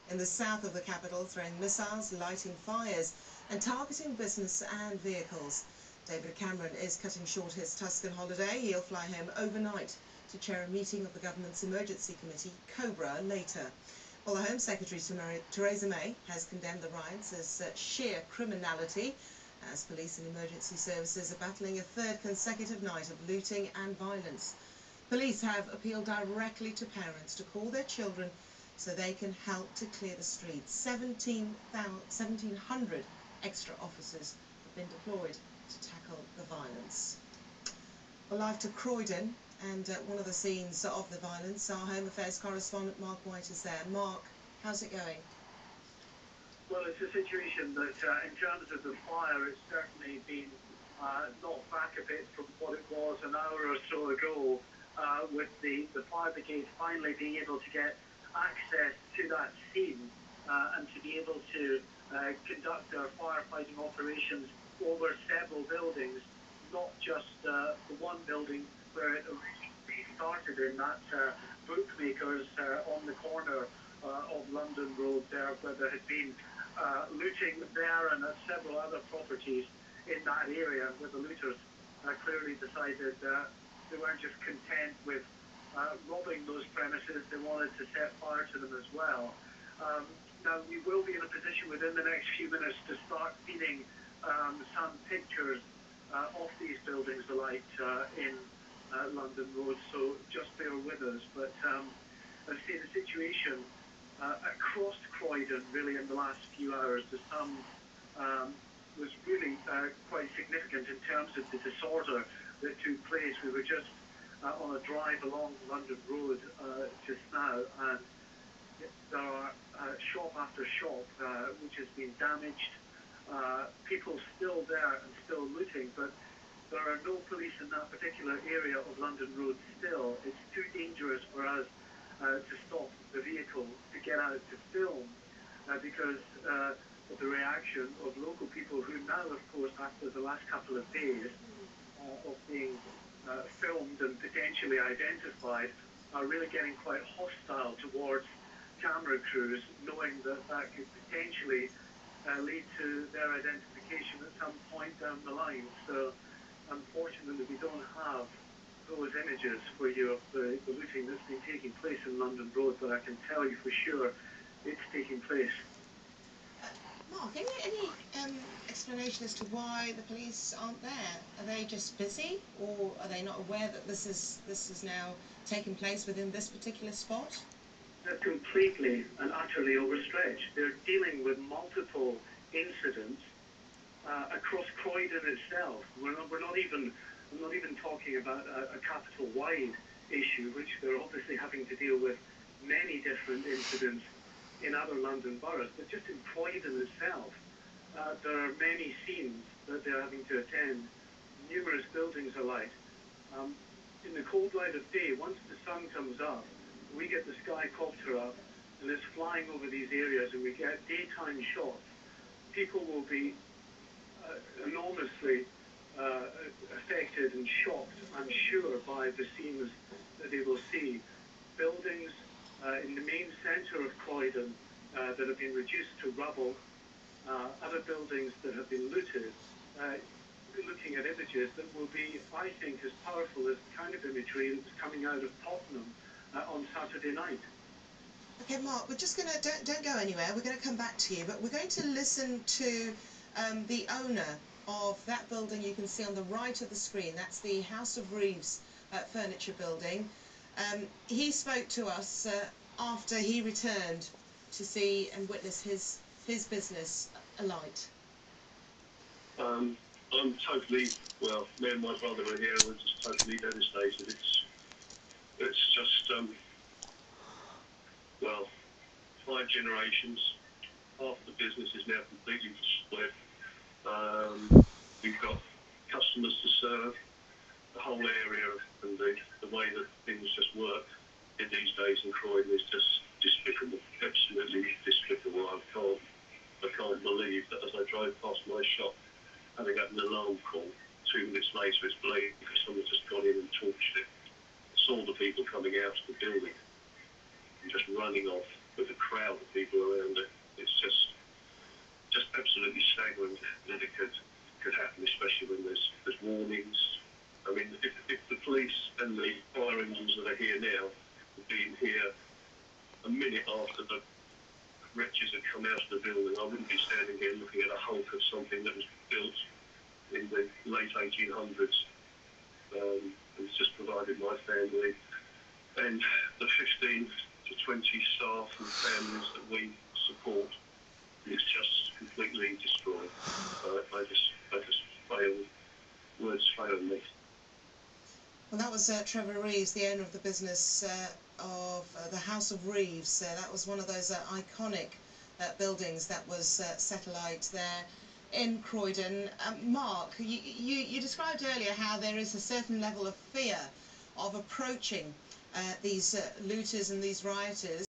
in the south of the capital, throwing missiles, lighting fires and targeting business and vehicles. David Cameron is cutting short his Tuscan holiday. He'll fly home overnight to chair a meeting of the government's emergency committee, COBRA, later. Well, the Home Secretary, Theresa May, has condemned the riots as sheer criminality, as police and emergency services are battling a third consecutive night of looting and violence. Police have appealed directly to parents to call their children so they can help to clear the streets. 1,700 extra officers have been deployed to tackle the violence. Well, live to Croydon, and one of the scenes of the violence, our Home Affairs correspondent Mark White is there. Mark, how's it going? Well, it's a situation that, in terms of the fire, it's certainly been knocked back a bit from what it was an hour or so ago, with the fire brigade finally being able to get access to that scene and to be able to conduct their firefighting operations over several buildings, not just the one building where it originally started in, that bookmakers on the corner of London Road there, where there had been looting there, and at several other properties in that area where the looters clearly decided they weren't just content with robbing those premises, they wanted to set fire to them as well. Now, we will be in a position within the next few minutes to start feeding some pictures of these buildings alight in London Road, so just bear with us. But I say the situation across Croydon, really, in the last few hours, the sun was really quite significant in terms of the disorder that took place. We were just on a drive along London Road just now, and there are shop after shop which has been damaged. People still there and still looting, but there are no police in that particular area of London Road still. It's too dangerous for us to stop the vehicle to get out to film because of the reaction of local people who now, of course, after the last couple of days of being filmed and potentially identified, are really getting quite hostile towards camera crews, knowing that that could potentially lead to their identification at some point down the line. So unfortunately, we don't have those images for you of the looting that's been taking place in London Road, but I can tell you for sure it's taking place. Mark, any explanation as to why the police aren't there? Are they just busy, or are they not aware that this is now taking place within this particular spot? They're completely and utterly overstretched. They're dealing with multiple incidents across Croydon itself. I'm not even talking about a capital-wide issue, which they're obviously having to deal with many different incidents in other London boroughs, but just in Croydon itself, there are many scenes that they're having to attend, numerous buildings alight. In the cold light of day, once the sun comes up, we get the skycopter up, and it's flying over these areas, and we get daytime shots. People will be enormously affected and shocked, I'm sure, by the scenes that they will see. Buildings in the main centre of Croydon that have been reduced to rubble, other buildings that have been looted. We're looking at images that will be, I think, as powerful as the kind of imagery that was coming out of Tottenham on Saturday night. Okay, Mark, we're just going to, don't go anywhere, we're going to come back to you, but we're going to listen to the owner of that building you can see on the right of the screen. That's the House of Reeves furniture building. He spoke to us after he returned to see and witness his business alight. I'm totally, well, me and my brother are here, we're just totally devastated. It's just, well, 5 generations, half the business is now completely destroyed. We've got customers to serve, the whole area, and the way that things just work in these days in Croydon is just despicable, absolutely despicable. I can't believe that as I drove past my shop, having had an alarm call, 2 minutes later it's blazing because someone just got in and torched it. Saw the people coming out of the building and just running off with a crowd of people around minute after the wretches had come out of the building. I wouldn't be standing here looking at a hulk of something that was built in the late 1800s. It's just provided my family and the 15 to 20 staff and families that we support is just completely destroyed. I just fail. Words fail me. Well, that was Trevor Reeves, the owner of the business of the House of Reeves. That was one of those iconic buildings that was satellite there in Croydon. Mark, you described earlier how there is a certain level of fear of approaching these looters and these rioters.